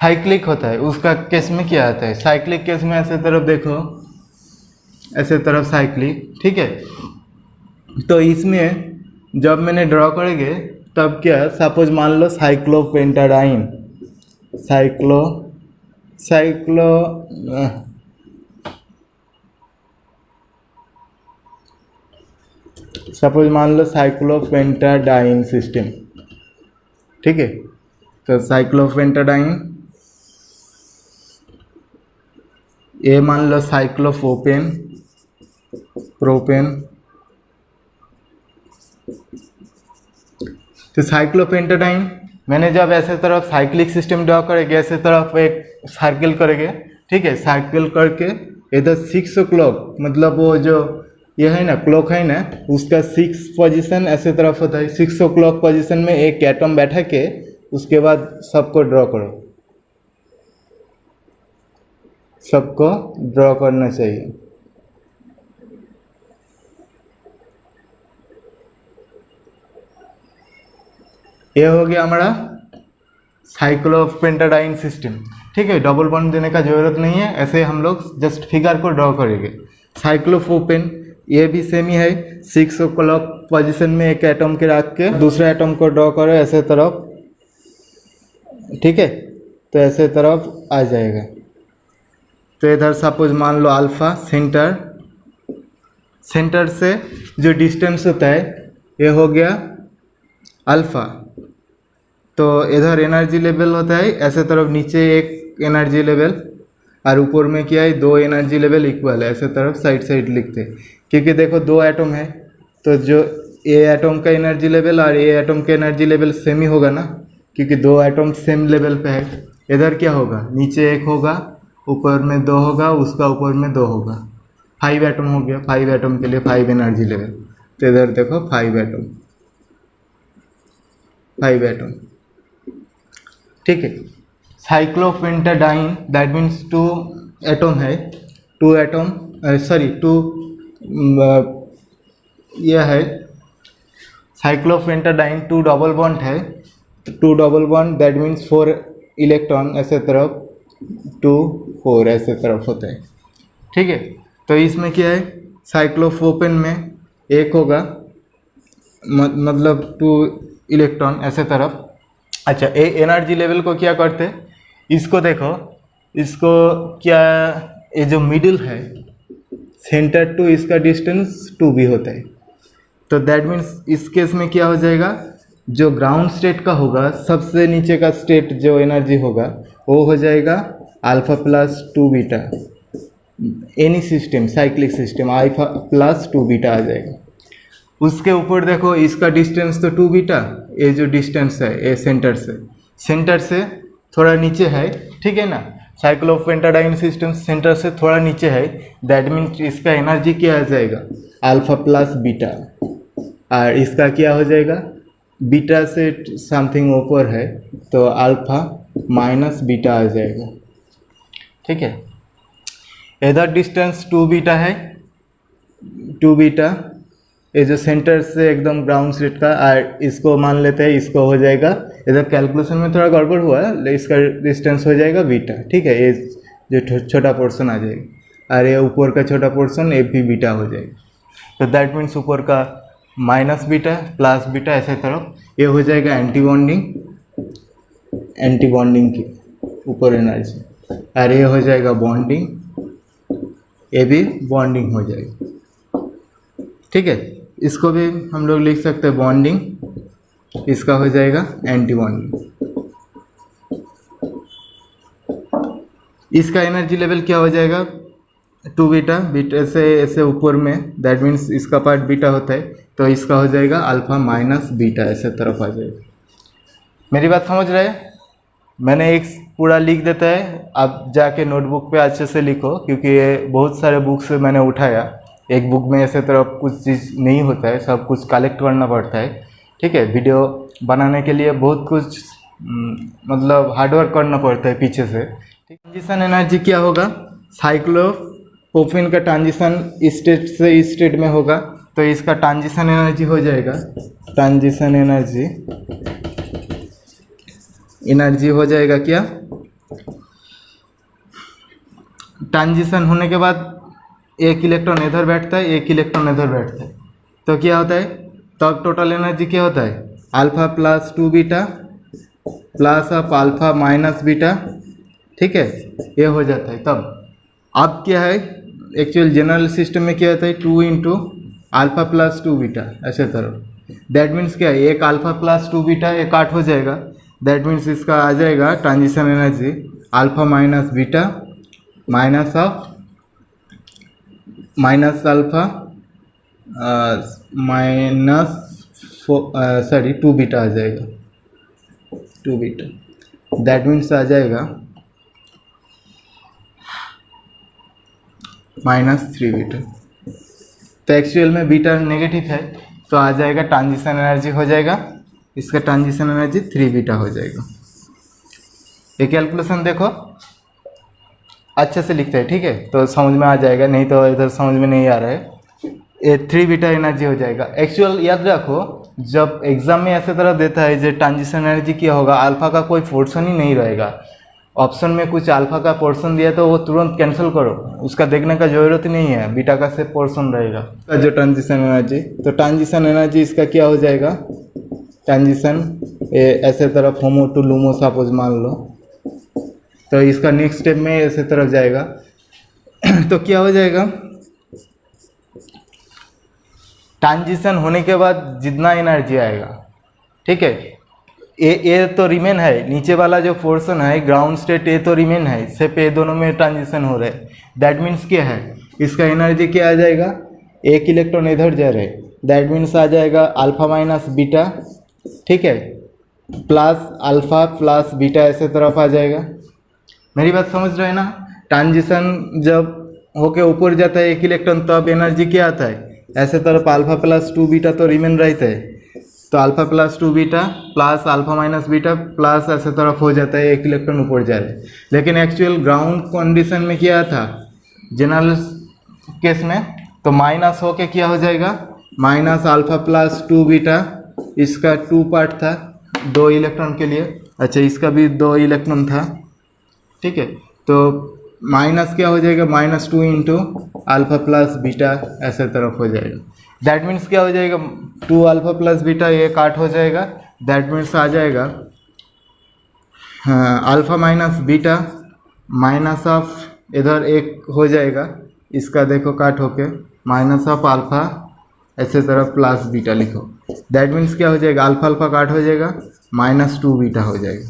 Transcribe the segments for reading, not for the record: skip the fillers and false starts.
Cyclic होता है उसका केस में क्या आता है, साइक्लिक केस में ऐसे तरफ देखो, ऐसे तरफ साइक्लिक, ठीक है। तो इसमें जब मैंने ड्रॉ करेंगे तब क्या, सपोज मान लो साइक्लोपेंटाडाइन, सपोज मान लो साइक्लोपेंटाडाइन सिस्टम, ठीक है। तो साइक्लोपेंटाडाइन, ये मान लो साइक्लोप्रोपेन, तो साइक्लोपेंटाडाइन मैंने जब ऐसे तरफ साइक्लिक सिस्टम ड्रॉ करेंगे, ऐसे तरफ एक सर्किल करेंगे, ठीक है। सर्किल करके इधर 6 o'clock, मतलब वो जो ये है ना क्लॉक है ना, उसका 6 पोजीशन ऐसे तरफ होता है। 6 o'clock पोजीशन में एक एटम बैठा के उसके बाद सबको ड्रॉ करो, सबको ड्रॉ करना चाहिए। ये हो गया हमारा साइक्लोपेंटाडाइन सिस्टम, ठीक है। डबल बॉन्ड देने का जरूरत नहीं है, ऐसे हम लोग जस्ट फिगर को ड्रॉ करेंगे। साइक्लोप्रोपेन ये भी सेम ही है, 6 o'clock पोजीशन में एक एटम के रख के दूसरे एटम को ड्रॉ करो ऐसे तरफ, ठीक है। तो ऐसे तरफ आ जाएगा। तो इधर सपोज मान लो अल्फा, सेंटर से जो डिस्टेंस होता है ये हो गया अल्फा। तो इधर एनर्जी लेवल होता है ऐसे तरफ, नीचे एक एनर्जी लेवल और ऊपर में क्या है, 2 एनर्जी लेवल इक्वल है, ऐसे तरफ साइड साइड लिखते हैं। क्योंकि देखो 2 एटम है, तो जो ए एटम का एनर्जी लेवल और ए एटम का एनर्जी लेवल सेम ही होगा ना, क्योंकि 2 एटम सेम लेवल पे है। इधर क्या होगा, नीचे 1 होगा, ऊपर में 2 होगा, उसका ऊपर में 2 होगा, 5 एटम हो गया। 5 एटम के लिए 5 एनर्जी लेवल। तो इधर देखो 5 एटम, ठीक है। साइक्लोपेंटाडाइन दैट मीन्स 2 एटम है, 2 एटम सॉरी 2 यह है साइक्लोपेंटाडाइन 2 डबल बॉन्ड है। 2 double bond that means 4 electron ऐसे तरफ, 2 4 ऐसे तरफ होता है, ठीक है। तो इसमें क्या है, साइक्लोप्रोपेन में 1 होगा, मतलब 2 इलेक्ट्रॉन ऐसे तरफ। अच्छा, ये एनर्जी लेवल को क्या करते हैं, इसको देखो, इसको क्या, ये जो मिडिल है सेंटर टू इसका डिस्टेंस 2 भी होता है। तो दैट मीन्स इस केस में क्या हो जाएगा, जो ग्राउंड स्टेट का होगा, सबसे नीचे का स्टेट जो एनर्जी होगा वो हो जाएगा alpha plus 2 beta. Any system, cyclic system, alpha plus 2 beta आ जाएगा। उसके ऊपर देखो इसका डिस्टेंस तो 2 बीटा, ये जो डिस्टेंस है ये सेंटर से थोड़ा नीचे है, ठीक है ना। साइक्लोपेंटाडाइन सिस्टम सेंटर से थोड़ा नीचे है, दैट मीन्स इसका एनर्जी क्या आ जाएगा, अल्फा प्लस बीटा। और इसका क्या हो जाएगा, बीटा से समथिंग ऊपर है तो अल्फा माइनस बीटा आ जाएगा, ठीक है। इधर डिस्टेंस 2 बीटा है, 2 बीटा ये जो सेंटर से एकदम ग्राउंड स्टेट का, और इसको मान लेते हैं, इसको हो जाएगा, इधर कैलकुलेशन में थोड़ा गड़बड़ हुआ है, इसका डिस्टेंस हो जाएगा बीटा, ठीक है। ये जो छोटा पोर्शन आ जाएगा और ये ऊपर का छोटा पोर्शन ये भी बीटा हो जाएगा। तो दैट मीन्स ऊपर का माइनस बीटा प्लस बीटा ऐसे तरफ, ये हो जाएगा एंटी बॉन्डिंग की ऊपर एनर्जी, और ये हो जाएगा बॉन्डिंग, ये भी बॉन्डिंग हो जाएगा, ठीक है। इसको भी हम लोग लिख सकते हैं बॉन्डिंग, इसका हो जाएगा एंटी बॉन्डिंग। इसका एनर्जी लेवल क्या हो जाएगा, 2 बीटा, बीटा से ऐसे ऊपर में, दैट मीन्स इसका पार्ट बीटा होता है, तो इसका हो जाएगा अल्फा माइनस बीटा ऐसे तरफ आ जाएगा। मेरी बात समझ रहे हैं? मैंने एक पूरा लिख देता है, आप जाके नोटबुक पे अच्छे से लिखो, क्योंकि ये बहुत सारे बुक से मैंने उठाया। एक बुक में ऐसे तरफ कुछ चीज़ नहीं होता है, सब कुछ कलेक्ट करना पड़ता है, ठीक है। वीडियो बनाने के लिए बहुत कुछ मतलब हार्डवर्क करना पड़ता है पीछे से। ट्रांजिशन एनर्जी क्या होगा, साइक्लोप्रोपेन का ट्रांजिशन इस स्टेट से इस स्टेट में होगा, तो इसका ट्रांजिशन एनर्जी हो जाएगा, ट्रांजिशन एनर्जी हो जाएगा क्या, ट्रांजिशन होने के बाद एक इलेक्ट्रॉन इधर बैठता है, एक इलेक्ट्रॉन इधर बैठता है, तो क्या होता है, तब टोटल एनर्जी क्या होता है, alpha plus 2 beta plus of alpha minus beta, ठीक है, ये हो जाता है। तब अब क्या है, एक्चुअल जनरल सिस्टम में क्या होता है, 2 इंटू अल्फा प्लस 2 बीटा ऐसे तरह। दैट मीन्स क्या है, एक अल्फा प्लस 2 बीटा ये काट हो जाएगा, दैट मीन्स इसका आ जाएगा transition energy alpha minus beta minus of minus alpha minus 2 beta आ जाएगा, 2 बीटा, दैट मीन्स आ जाएगा -3 बीटा। तो एक्चुअल में बीटा नेगेटिव है तो आ जाएगा ट्रांजिशन एनर्जी हो जाएगा, इसका ट्रांजिशन एनर्जी 3 बीटा हो जाएगा। ये कैलकुलेशन देखो अच्छे से लिखते हैं, ठीक है, तो समझ में आ जाएगा, नहीं तो इधर समझ में नहीं आ रहा है। ये 3 बीटा एनर्जी हो जाएगा। एक्चुअल याद रखो, जब एग्जाम में ऐसे तरह देता है जो ट्रांजिशन एनर्जी क्या होगा, अल्फा का कोई पोर्शन ही नहीं रहेगा। ऑप्शन में कुछ अल्फा का पोर्शन दिया तो वो तुरंत कैंसिल करो, उसका देखने का जरूरत ही नहीं है, बीटा का से पोर्शन रहेगा जो ट्रांजिशन एनर्जी। तो ट्रांजिशन एनर्जी इसका क्या हो जाएगा, ट्रांजिशन ऐसे तरफ होमो टू लूमो सपोज मान लो, तो इसका नेक्स्ट स्टेप में ऐसे तरफ जाएगा तो क्या हो जाएगा, ट्रांजिशन होने के बाद जितना एनर्जी आएगा, ठीक है, ये तो रिमेन है, नीचे वाला जो पोर्शन है ग्राउंड स्टेट ये तो रिमेन है, सिर्फ ये दोनों में ट्रांजिशन हो रहा है। दैट मीन्स क्या है, इसका एनर्जी क्या आ जाएगा, एक इलेक्ट्रॉन इधर जा रहे, दैट मीन्स आ जाएगा अल्फा माइनस बीटा, ठीक है, प्लस अल्फा प्लस बीटा ऐसे तरफ आ जाएगा। मेरी बात समझ रहे हैं ना। ट्रांजिशन जब होके ऊपर जाता है एक इलेक्ट्रॉन तब एनर्जी क्या आता है, ऐसे तरफ अल्फा प्लस 2 बीटा तो रिमेन रहता है, तो alpha plus 2 beta plus alpha minus beta plus ऐसे तरफ हो जाता है, एक इलेक्ट्रॉन ऊपर जा रहा है। लेकिन एक्चुअल ग्राउंड कंडीशन में क्या था, जनरल केस में, तो माइनस होके क्या हो जाएगा, माइनस अल्फा प्लस 2 बीटा, इसका 2 पार्ट था 2 इलेक्ट्रॉन के लिए, अच्छा इसका भी 2 इलेक्ट्रॉन था, ठीक है, तो माइनस क्या हो जाएगा, -2 इंटू अल्फा प्लस बीटा ऐसे तरफ हो जाएगा। दैट मीन्स क्या हो जाएगा, 2 अल्फा प्लस बीटा ये काट हो जाएगा, दैट मीन्स आ जाएगा alpha minus beta minus of इधर एक हो जाएगा, इसका देखो काट होके माइनस ऑफ अल्फा ऐसे तरफ प्लस बीटा लिखो, दैट मीन्स क्या हो जाएगा, अल्फा अल्फा काट हो जाएगा -2 बीटा हो जाएगा।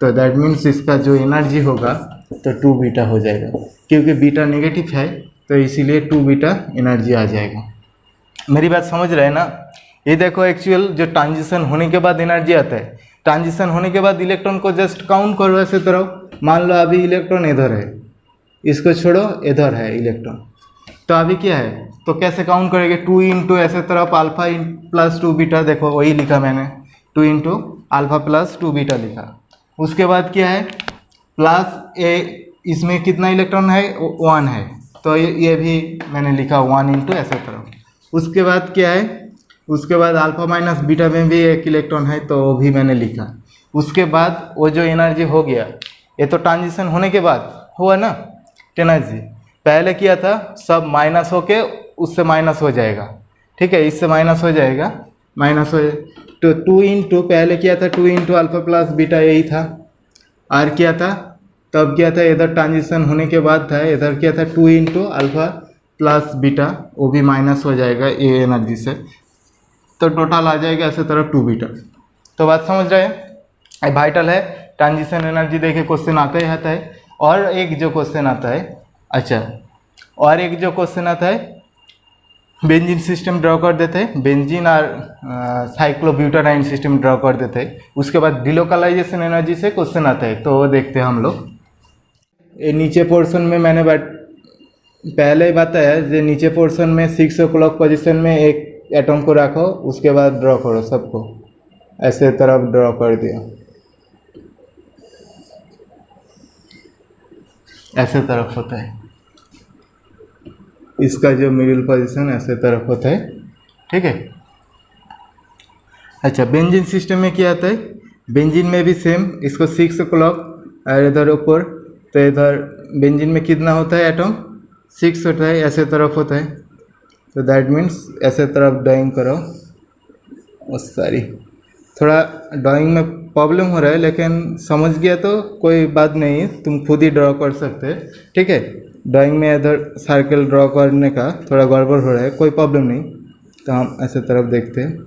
तो दैट मीन्स इसका जो एनर्जी होगा तो 2 बीटा हो जाएगा, क्योंकि बीटा नेगेटिव है तो इसीलिए 2 बीटा एनर्जी आ जाएगा। मेरी बात समझ रहे हैं ना। ये देखो एक्चुअल जो ट्रांजिशन होने के बाद एनर्जी आता है, ट्रांजिशन होने के बाद इलेक्ट्रॉन को जस्ट काउंट करो ऐसे तरफ, मान लो अभी इलेक्ट्रॉन इधर है, इसको छोड़ो इधर है इलेक्ट्रॉन, तो अभी क्या है, तो कैसे काउंट करेंगे, 2 इंटू ऐसे तरफ अल्फा प्लस 2 बीटा, देखो वही लिखा मैंने, 2 इंटू अल्फा प्लस 2 बीटा लिखा। उसके बाद क्या है, प्लस इसमें कितना इलेक्ट्रॉन है, 1 है, तो ये भी मैंने लिखा 1 इंटू ऐसे तरफ। उसके बाद क्या है, उसके बाद अल्फा माइनस बीटा में भी 1 इलेक्ट्रॉन है तो वो भी मैंने लिखा। उसके बाद वो जो एनर्जी हो गया, ये तो ट्रांजिशन होने के बाद हुआ ना एनर्जी, पहले किया था सब माइनस होके उससे माइनस हो जाएगा, ठीक है, इससे माइनस हो जाएगा, माइनस हो, तो 2 इंटू पहले किया था 2 इंटू अल्फा प्लस बीटा यही था, और क्या था तब क्या था, इधर ट्रांजिशन होने के बाद था, इधर क्या था 2 इंटू अल्फा प्लस बीटा, वो भी माइनस हो जाएगा ये एनर्जी से, तो टोटल आ जाएगा ऐसे तरफ 2 बीटा। तो बात समझ रहे हैं, वाइटल है ट्रांजिशन एनर्जी, देखे क्वेश्चन आता ही आता है। और एक जो क्वेश्चन आता है, अच्छा और एक जो क्वेश्चन आता है, बेंजीन सिस्टम ड्रॉ कर देते हैं, बेंजीन और साइक्लोब्यूटाडाइन सिस्टम ड्रॉ कर देते हैं, उसके बाद डिलोकलाइजेशन एनर्जी से क्वेश्चन आता है, तो वो देखते हैं हम लोग। ये नीचे पोर्शन में मैंने पहले ही बताया, जो नीचे पोर्शन में 6 o'clock पोजीशन में एक एटम को रखो, उसके बाद ड्रॉ करो सबको, ऐसे तरफ ड्रॉ कर दिया, ऐसे तरफ होता है, इसका जो मिडिल पोजीशन ऐसे तरफ होता है, ठीक है। अच्छा बेंजीन सिस्टम में क्या आता है, बेंजीन में भी सेम, इसको 6 o'clock और इधर ऊपर, तो इधर बेंजीन में कितना होता है एटम, 6 होता है, ऐसे तरफ होता है। तो दैट मीन्स ऐसे तरफ ड्राइंग करो। सॉरी, थोड़ा ड्राइंग में प्रॉब्लम हो रहा है, लेकिन समझ गया तो कोई बात नहीं, तुम खुद ही ड्रॉ कर सकते हैं। ठीक है, ड्राइंग में इधर सर्कल ड्रॉ करने का थोड़ा गड़बड़ हो रहा है, कोई प्रॉब्लम नहीं। तो हम ऐसे तरफ देखते हैं।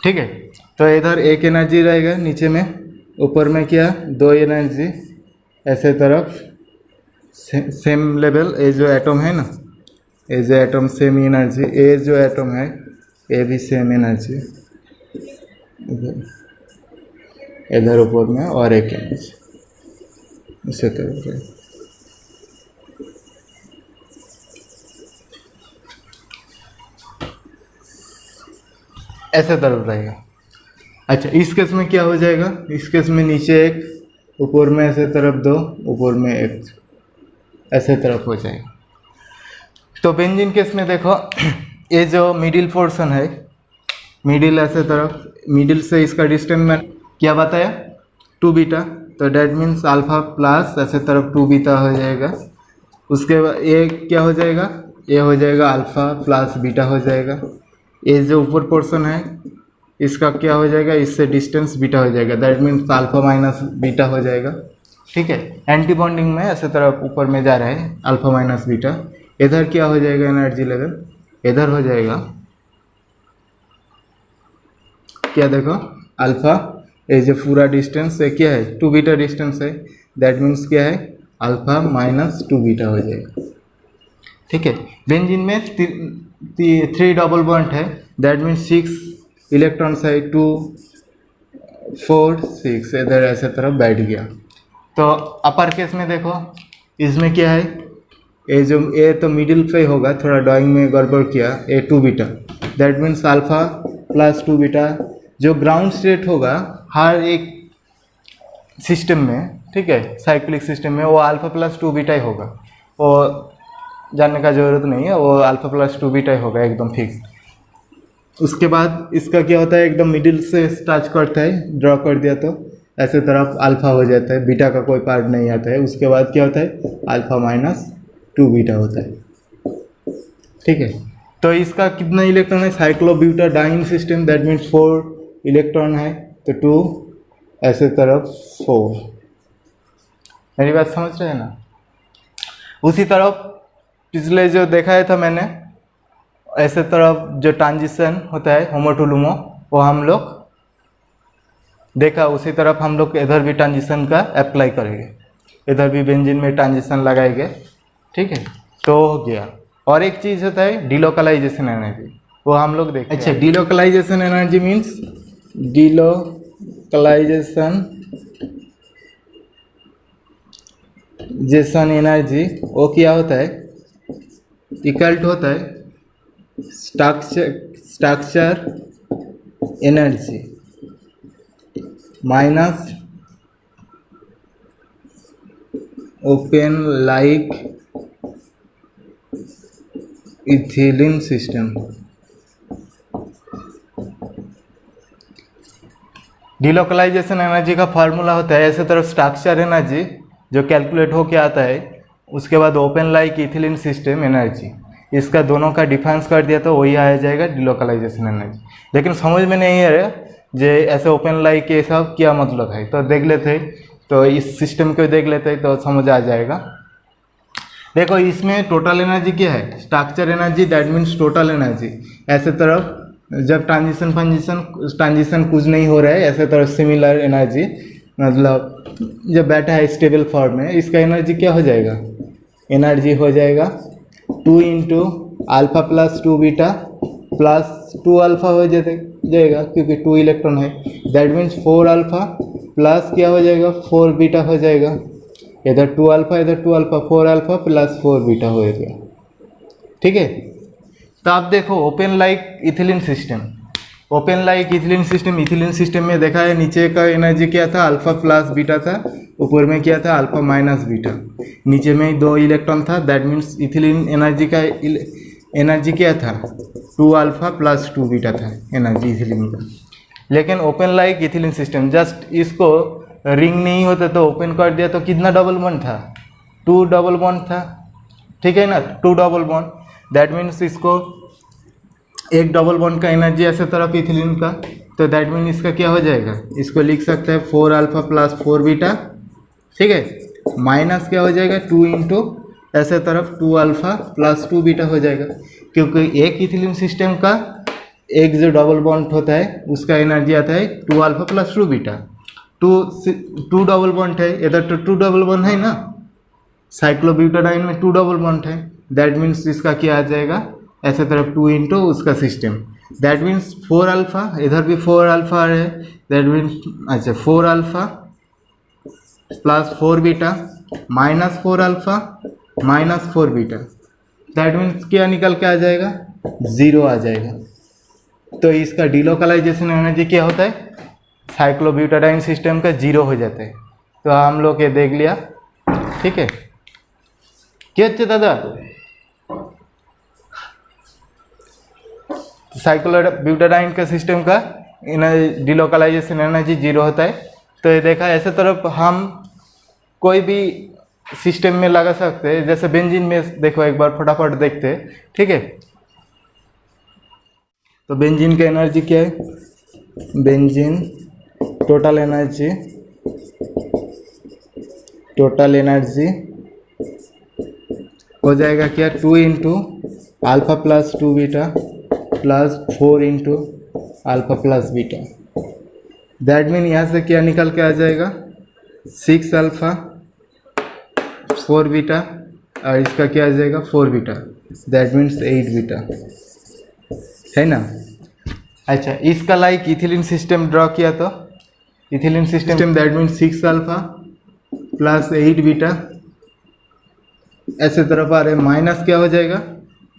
ठीक है, तो इधर एक एनर्जी रहेगा नीचे में, ऊपर में क्या 2 एनर्जी, ऐसे तरफ सेम लेवल। ये जो एटम है ना, ये जो एटम सेम एनर्जी, ये जो एटम है ये भी सेम एनर्जी, इधर ऊपर में और एक एनर्जी, इसे तरफ है। ऐसे तरफ रहेगा। अच्छा, इस केस में क्या हो जाएगा, इस केस में नीचे एक, ऊपर में ऐसे तरफ 2, ऊपर में एक, ऐसे तरफ हो जाएगा। तो बेंजीन केस में देखो, ये जो मिडिल पोर्शन है, मिडिल ऐसे तरफ, मिडिल से इसका डिस्टेंस में क्या बताया 2 बीटा, तो डैट मीन्स अल्फा प्लस ऐसे तरफ 2 बीटा हो जाएगा। उसके बाद ये क्या हो जाएगा, ये हो जाएगा अल्फा प्लस बीटा हो जाएगा। ये जो ऊपर पोर्शन है इसका क्या हो जाएगा, इससे डिस्टेंस बीटा हो जाएगा, that means alpha minus beta हो जाएगा। ठीक है, एंटी बॉन्डिंग में ऐसे तरफ ऊपर में जा रहा है अल्फा माइनस बीटा। इधर क्या हो जाएगा एनर्जी लेवल, इधर हो जाएगा क्या, देखो अल्फा, ये जो पूरा डिस्टेंस है क्या है 2 बीटा डिस्टेंस है, दैट मीन्स क्या है अल्फा माइनस 2 बीटा हो जाएगा। ठीक है, बेंजीन में 3 डबल बॉन्ड है, दैट मीन्स 6 इलेक्ट्रॉन्स है, 2 4 6 इधर ऐसे तरफ बैठ गया। तो अपर केस में देखो, इसमें क्या है, ये जो ए तो मिडिल पे होगा, थोड़ा ड्राइंग में गड़बड़ किया, ए 2 beta, that means alpha plus 2 beta. जो ग्राउंड स्टेट होगा हर एक सिस्टम में, ठीक है, साइक्लिक सिस्टम में, वो अल्फा प्लस 2 बीटा ही होगा, वो जानने का ज़रूरत नहीं है, वो अल्फा प्लस 2 बीटा ही होगा एकदम फिक्स। उसके बाद इसका क्या होता है, एकदम मिडिल से स्टार्ट करता है, ड्रॉ कर दिया तो ऐसे तरफ अल्फा हो जाता है, बीटा का कोई पार्ट नहीं आता है। उसके बाद क्या होता है अल्फा माइनस 2 बीटा होता है। ठीक है, तो इसका कितना इलेक्ट्रॉन है, cyclobutadiene system, that means 4 electron है, तो 2 ऐसे तरफ 4। मेरी बात समझ रहे हैं ना। उसी तरफ पिछले जो दिखाया था मैंने, ऐसे तरफ जो ट्रांजिशन होता है होमो टू लुमो, वो हम लोग देखा, उसी तरफ हम लोग इधर भी ट्रांजिशन का अप्लाई करेंगे, इधर भी बेंजीन में ट्रांजिशन लगाएंगे। ठीक है, तो हो गया। और एक चीज़ होता है डिलोकलाइजेशन एनर्जी, वो हम लोग देखें। अच्छा, delocalisation energy means delocalisation energy, वो क्या होता है, इक्वल टू होता है structure energy minus open like ethylene system. Delocalisation energy का फार्मूला होता है ऐसे तरफ स्ट्रक्चर एनर्जी जो कैलकुलेट होके आता है, उसके बाद open like ethylene system energy, इसका दोनों का डिफरेंस कर दिया तो वही आ जाएगा डिलोकलाइजेशन एनर्जी। लेकिन समझ में नहीं आ रहा जे ऐसे ओपन लाइक ये सब क्या मतलब है, तो देख लेते, तो इस सिस्टम को देख लेते तो समझ आ जाएगा। देखो इसमें टोटल एनर्जी क्या है, structure energy, that means total energy. ऐसे तरफ जब ट्रांजिशन कुछ नहीं हो रहा है, ऐसे तरफ सिमिलर एनर्जी, मतलब जब बैठा है स्टेबल फॉर्म में, इसका एनर्जी क्या हो जाएगा, एनर्जी हो जाएगा 2 into alpha plus 2 beta plus 2 alpha हो जाएगा, क्योंकि 2 इलेक्ट्रॉन है, दैट मीन्स 4 अल्फा प्लस क्या हो जाएगा 4 बीटा हो जाएगा। इधर 2 अल्फा इधर 2 अल्फा, 4 अल्फा प्लस 4 बीटा हो जाएगा। ठीक है, तो आप देखो open like ethylene system, open like ethylene system में देखा है नीचे का एनर्जी क्या था, अल्फा प्लस बीटा था, ऊपर में क्या था अल्फा माइनस बीटा, नीचे में 2 इलेक्ट्रॉन था, दैट मीन्स इथिलीन एनर्जी का एनर्जी क्या था 2 अल्फा प्लस 2 बीटा था एनर्जी इथिलीन का। लेकिन open like ethylene system, just इसको रिंग नहीं होता तो ओपन कर दिया तो कितना डबल बॉन्ड था 2 डबल बॉन्ड था, ठीक है ना, 2 डबल बॉन्ड। दैट मीन्स इसको एक डबल बॉन्ड का एनर्जी ऐसे तरफ इथिलीन का, तो दैट मीन इसका क्या हो जाएगा, इसको लिख सकते हैं 4 अल्फा प्लस 4 बीटा, ठीक है, माइनस क्या हो जाएगा 2 इंटू ऐसे तरफ 2 अल्फा प्लस 2 बीटा हो जाएगा, क्योंकि एक इथिलीन सिस्टम का एक जो डबल बॉन्ड होता है उसका एनर्जी आता है 2 alpha plus 2 beta. 2 double bond है, इधर तो 2 डबल बॉन्ड है ना, साइक्लोब्यूटाडाइन में 2 डबल बॉन्ड है, दैट मीन्स इसका क्या आ जाएगा ऐसे तरफ 2 इंटू उसका सिस्टम, दैट मीन्स 4 अल्फा, इधर भी 4 अल्फा है, दैट मीन्स अच्छा 4 alpha plus 4 beta minus 4 alpha minus 4 beta, that means क्या निकल के आ जाएगा 0 आ जाएगा। तो इसका डिलोकलाइजेशन एनर्जी क्या होता है, साइक्लोब्यूटाडाइन सिस्टम का 0 हो जाता है। तो हम लोग ये देख लिया, ठीक है, क्या अच्छे दादा साइक्लोब्यूटाडाइन का सिस्टम का डिलोकलाइजेशन एनर्जी 0 होता है। तो ये देखा ऐसे तरफ हम कोई भी सिस्टम में लगा सकते हैं, जैसे बेंजीन में देखो एक बार फटाफट देखते हैं, ठीक है। तो बेंजीन का एनर्जी क्या है, बेंजीन टोटल एनर्जी हो जाएगा क्या 2 into alpha plus 2 beta plus 4 into alpha plus beta, that mean यहाँ से क्या निकल के आ जाएगा 6 अल्फा 4 बीटा और इसका क्या आ जाएगा 4 बीटा, दैट मीन्स 8 बीटा, है ना। अच्छा इसका लाइक इथिलीन सिस्टम ड्रॉ किया तो ethylene system that means 6 alpha plus 8 beta ऐसे तरफ आ रहे, माइनस क्या हो जाएगा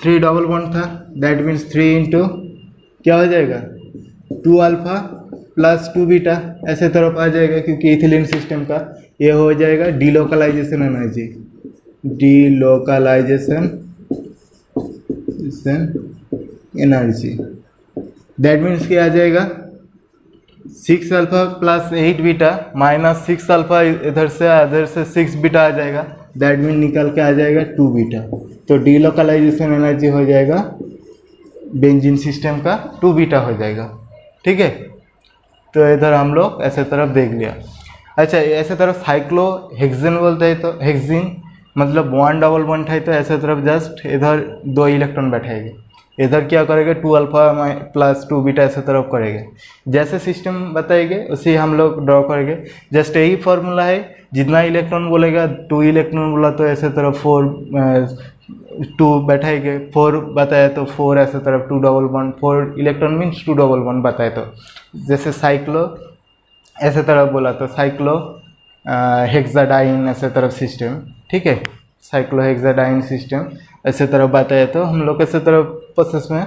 3 डबल बॉन्ड था, दैट मीन्स 3 इंटू क्या हो जाएगा 2 अल्फा प्लस 2 बीटा ऐसे तरफ आ जाएगा, क्योंकि इथिलीन सिस्टम का ये हो जाएगा delocalisation energy, delocalisation energy, that means क्या आ जाएगा 6 alpha plus 8 beta minus 6 alpha इधर से 6 बीटा आ जाएगा, दैट मीन निकल के आ जाएगा 2 बीटा। तो डिलोकलाइजेशन एनर्जी हो जाएगा बेंजीन सिस्टम का 2 बीटा हो जाएगा, ठीक है। तो इधर हम लोग ऐसे तरफ देख लिया। अच्छा ऐसे तरफ साइक्लोहेक्सेन बोलते हैं, तो हेक्सिन मतलब 1 डबल बॉन्ड है, तो ऐसे तरफ जस्ट इधर 2 इलेक्ट्रॉन बैठाएंगे, इधर क्या करेंगे 2 अल्फा प्लस 2 बीटा ऐसे तरफ करेंगे, जैसे सिस्टम बताएंगे उसी हम लोग ड्रॉ करेंगे। जस्ट यही फॉर्मूला है, जितना इलेक्ट्रॉन बोलेगा 2 इलेक्ट्रॉन बोला तो ऐसे तरफ 2 बैठाएंगे, 4 बताया तो 4 ऐसे तरफ 2 double bond, 4 electron means 2 double bond बताए तो, जैसे साइक्लो ऐसे तरफ बोला तो साइक्लो हेक्साडाइन ऐसे तरफ सिस्टम, ठीक है, साइक्लो हेक्साडाइन सिस्टम ऐसे तरफ बताया तो हम लोग ऐसे तरफ प्रोसेस में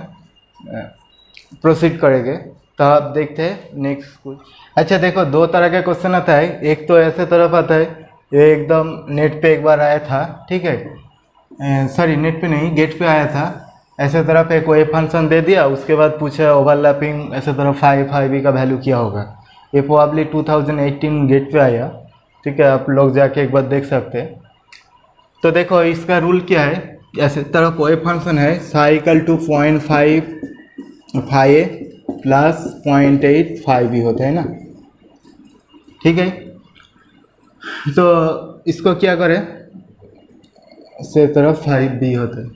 प्रोसीड करेंगे। तो आप देखते हैं नेक्स्ट कुछ। अच्छा देखो 2 तरह का क्वेश्चन आता है, एक तो ऐसे तरफ आता है, ये एकदम नेट पे एक बार आया था, ठीक है, सॉरी नेट पे नहीं गेट पे आया था, ऐसे तरफ एक वेव फंक्शन दे दिया, उसके बाद पूछा ओवरलैपिंग ऐसे तरफ 5 का वैल्यू क्या होगा, ये प्रोबेबली 2018 गेट पे आया, ठीक है, आप लोग जाके एक बार देख सकते हैं। तो देखो इसका रूल क्या है, ऐसे तरफ वेव फंक्शन है साइकिल टू 0.5 प्लस 0.8 भी होता है ना, ठीक है। तो इसको क्या करें, से तरफ 5 भी होता है,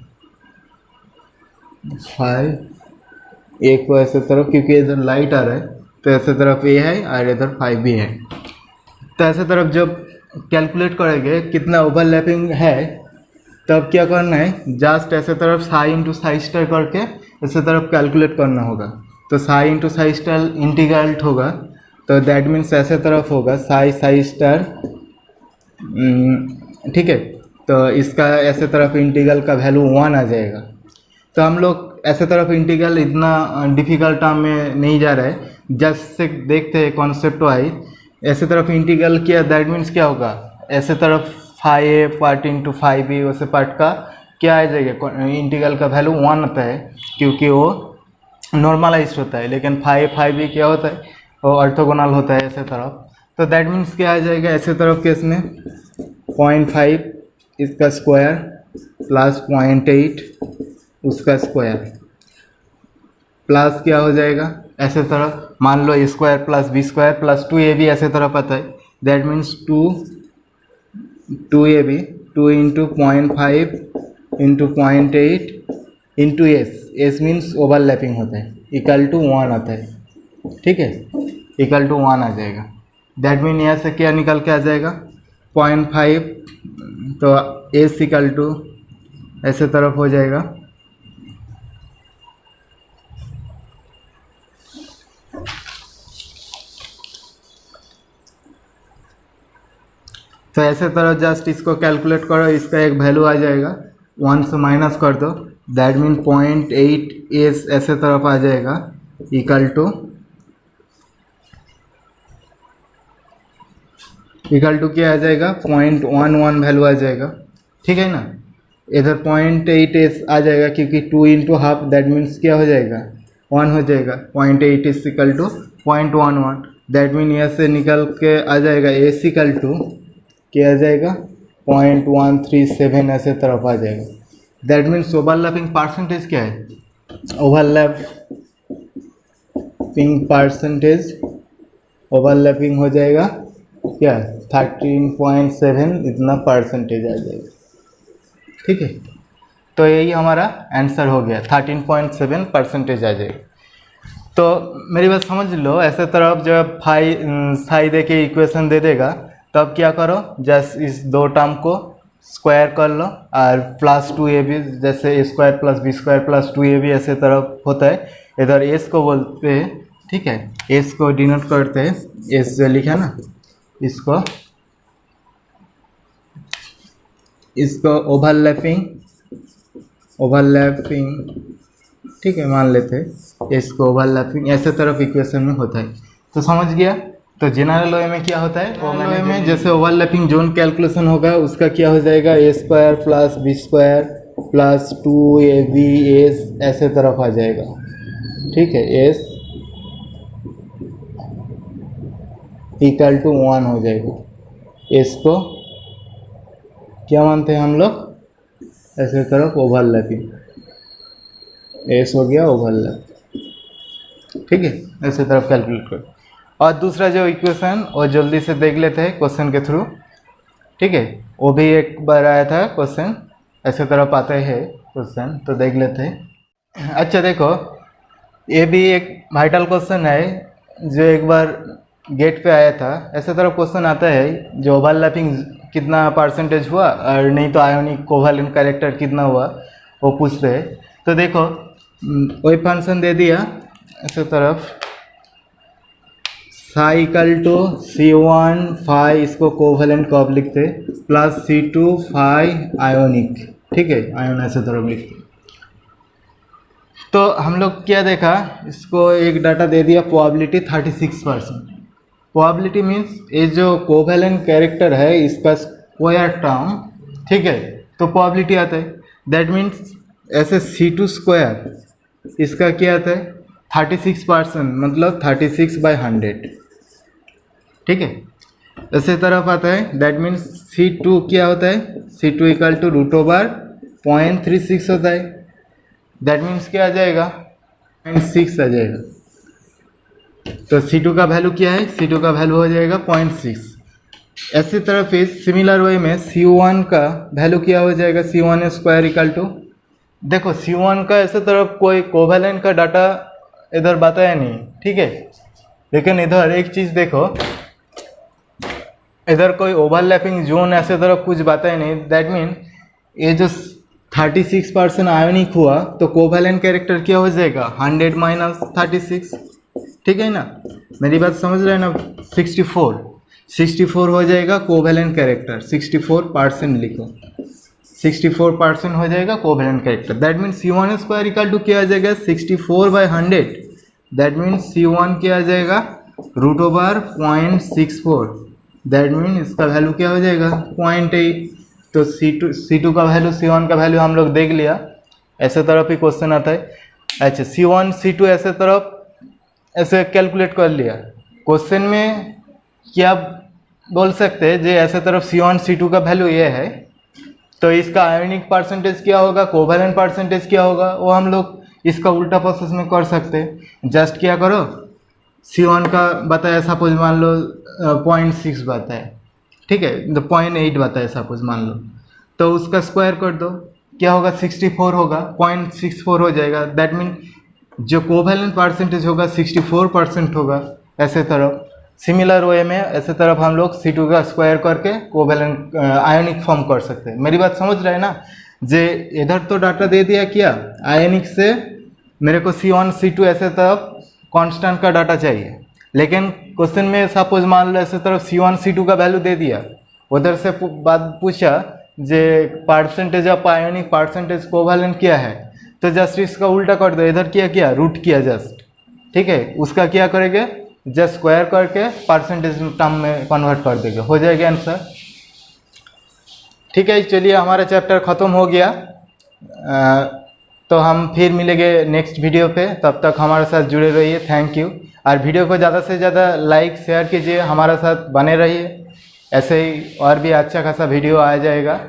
5 एक को ऐसे तरफ, क्योंकि इधर लाइट आ रहा है तो ऐसे तरफ ये है और इधर 5 भी है। तो ऐसे तरफ जब कैलकुलेट करेंगे कितना ओवरलैपिंग है, तब क्या करना है, जस्ट ऐसे तरफ साई इंटू साई स्टार करके ऐसे तरफ कैलकुलेट करना होगा। तो Sai into Sai star integral होगा, तो दैट मीन्स ऐसे तरफ होगा साई स्टार, ठीक है। तो इसका ऐसे तरफ इंटीग्रल का वैल्यू 1 आ जाएगा। तो हम लोग ऐसे तरफ इंटीग्रल इतना डिफिकल्ट टर्म में नहीं जा रहा है, जस्ट से देखते हैं कॉन्सेप्ट वाइज। ऐसे तरफ इंटीग्रल किया, दैट मीन्स क्या होगा, ऐसे तरफ 5a पार्ट इंटू 5b वैसे पार्ट का क्या आ जाएगा, इंटीग्रल का वैल्यू 1 आता है क्योंकि वो नॉर्मलाइज होता है, लेकिन फाइव भी क्या होता है, वो ऑर्थोगोनल होता है ऐसे तरफ। तो दैट मीन्स क्या आ जाएगा ऐसे तरफ केस में 0.5 इसका स्क्वायर प्लस 0.8 उसका स्क्वायर प्लस क्या हो जाएगा ऐसे तरफ, मान लो a square plus B square plus 2ab ऐसे तरफ आता है। That means 2ab 2 into 0.5 into 0.8 into S means overlapping होता है, इक्वल टू 1 आता है, ठीक है, इक्वल टू 1 आ जाएगा। दैट मीन यहाँ से क्या निकल के आ जाएगा 0.5, तो एस इक्वल टू ऐसे तरफ हो जाएगा तो ऐसे तरफ जस्ट इसको कैलकुलेट करो, इसका एक वैल्यू आ जाएगा 1 से माइनस कर दो, दैट मीन 0.8 एस ऐसे तरफ आ जाएगा इक्वल टू क्या आ जाएगा 0.11 वैल्यू आ जाएगा, ठीक है ना। इधर 0.8 एस आ जाएगा क्योंकि 2 इंटू हाफ दैट मीन्स क्या हो जाएगा 1 हो जाएगा, 0.8 is equal to 0.11, that mean यहाँ से निकल के आ जाएगा एस इक्वल टू क्या आ जाएगा 0.137 ऐसे तरफ आ जाएगा। दैट मीन्स ओवरलैपिंग परसेंटेज क्या है, ओवरलैपिंग हो जाएगा क्या 13.7 इतना परसेंटेज आ जाएगा, ठीक है। तो यही हमारा आंसर हो गया 13.7 परसेंटेज आ जाएगा। तो मेरी बात समझ लो, ऐसे तरफ जब फाई दे के इक्वेशन दे देगा तब क्या करो, जस्ट इस दो टर्म को स्क्वायर कर लो और प्लस 2ab जैसे a square plus B square plus 2ab ऐसे तरफ होता है, इधर s को बोलते हैं, ठीक है, s को डिनोट करते हैं, s जो लिखा ना इसको ओवरलैपिंग ठीक है मान लेते हैं, इसको ओवरलैपिंग ऐसे तरफ इक्वेशन में होता है। तो समझ गया। तो जनरल वे में क्या होता है, जनरल में जैसे ओवरलैपिंग जोन कैलकुलेशन होगा उसका क्या हो जाएगा a square plus B square plus 2ab S ऐसे तरफ आ जाएगा, ठीक है, s इक्वल टू 1 हो जाएगा। s को क्या मानते हैं हम लोग, ऐसे तरफ ओवरलैपिंग, s हो गया ओवरलैप, ठीक है, ऐसे तरफ कैलकुलेट करो। और दूसरा जो इक्वेशन वो जल्दी से देख लेते हैं क्वेश्चन के थ्रू, ठीक है, वो भी एक बार आया था क्वेश्चन, ऐसे तरफ आता है क्वेश्चन, तो देख लेते हैं। अच्छा देखो, ये भी एक वाइटल क्वेश्चन है जो एक बार गेट पे आया था। ऐसे तरफ क्वेश्चन आता है जो ओवरलैपिंग कितना परसेंटेज हुआ और नहीं तो आयोनिक कोवेलेंट कैरेक्टर कितना हुआ वो पूछ रहे। तो देखो वही फंक्शन दे दिया, ऐसे तरफ psi equal to C1 phi, इसको कोवेलेंट कब लिखते, प्लस C2 फाई आयोनिक, ठीक है, आयोन ऐसे तरफ लिखते। तो हम लोग क्या देखा, इसको एक डाटा दे दिया प्रोबेबिलिटी 36%। प्रोबेबिलिटी मीन्स ये जो कोवेलेंट कैरेक्टर है इसका स्क्वायर टर्म, ठीक है, तो प्रोबेबिलिटी आता है। दैट मीन्स ऐसे C2 स्क्वायर इसका क्या आता है 36%, मतलब 36/100, ठीक है, ऐसे तरफ आता है। दैट मीन्स C2 क्या होता है, C2 इक्वल टू √0.36 होता है। दैट मीन्स क्या आ जाएगा 0.6 आ जाएगा। तो C2 का वैल्यू क्या है, C2 का वैल्यू हो जाएगा 0.6। ऐसी तरफ इस सिमिलर वे में C1 का वैल्यू क्या हो जाएगा, C1 स्क्वायर इक्वल टू, देखो C1 का ऐसे तरफ कोई कोवेलेंट का डाटा इधर बताया नहीं, ठीक है, लेकिन इधर एक चीज़ देखो, इधर कोई ओवरलैपिंग जोन ऐसे तरफ कुछ बताया नहीं। दैट मीन ये जो 36% आयोनिक हुआ तो कोवेलेंट कैरेक्टर क्या हो जाएगा 100 माइनस 36, ठीक है ना, मेरी बात समझ रहे हैं ना। 64 हो जाएगा कोवेलेंट कैरेक्टर, 64% लिखो, 64% हो जाएगा covalent character. That means C1 square equal to क्या आ जाएगा 64/100। दैट मीन्स C1 क्या आ जाएगा √0.64। दैट मीन इसका वैल्यू क्या हो जाएगा 0.8। तो C2 का वैल्यू C1 का वैल्यू हम लोग देख लिया, ऐसे तरफ ही क्वेश्चन आता है। अच्छा C1 C2 ऐसे तरफ ऐसे कैलकुलेट कर लिया। क्वेश्चन में क्या बोल सकते हैं, जो ऐसे तरफ C1 C2 का वैल्यू ये है, तो इसका आयोनिक परसेंटेज क्या होगा, कोवैलेंट परसेंटेज क्या होगा, वो हम लोग इसका उल्टा प्रोसेस में कर सकते हैं। जस्ट क्या करो, C1 का बताया सपोज मान लो 0.6 बताया, ठीक है, तो 0.8 बताया सपोज मान लो, तो उसका स्क्वायर कर दो, क्या होगा 64 होगा, 0.64 हो जाएगा। दैट मीन जो कोवैलेंट परसेंटेज होगा 64% होगा। ऐसे तरफ सिमिलर वे में ऐसे तरफ हम लोग C2 का स्क्वायर करके कोवैलेंट आयोनिक फॉर्म कर सकते हैं। मेरी बात समझ रहे हैं ना? जे इधर तो डाटा दे दिया, क्या आयोनिक से मेरे को C1 C2 ऐसे तरफ कांस्टेंट का डाटा चाहिए, लेकिन क्वेश्चन में सपोज मान लो ऐसे तरफ C1 C2 का वैल्यू दे दिया, उधर से बात पूछा जे percentage of ionic percentage covalent क्या है, तो जस्ट इसका उल्टा कर दो, इधर किया रूट किया जस्ट, ठीक है, उसका क्या करेंगे जस्ट स्क्वायर करके परसेंटेज टर्म में कन्वर्ट कर देंगे, हो जाएगा आंसर। ठीक है, चलिए हमारा चैप्टर ख़त्म हो गया। तो हम फिर मिलेंगे नेक्स्ट वीडियो पे, तब तक हमारे साथ जुड़े रहिए। Thank you. और वीडियो को ज़्यादा से ज़्यादा लाइक शेयर कीजिए, हमारे साथ बने रहिए, ऐसे ही और भी अच्छा खासा वीडियो आ जाएगा।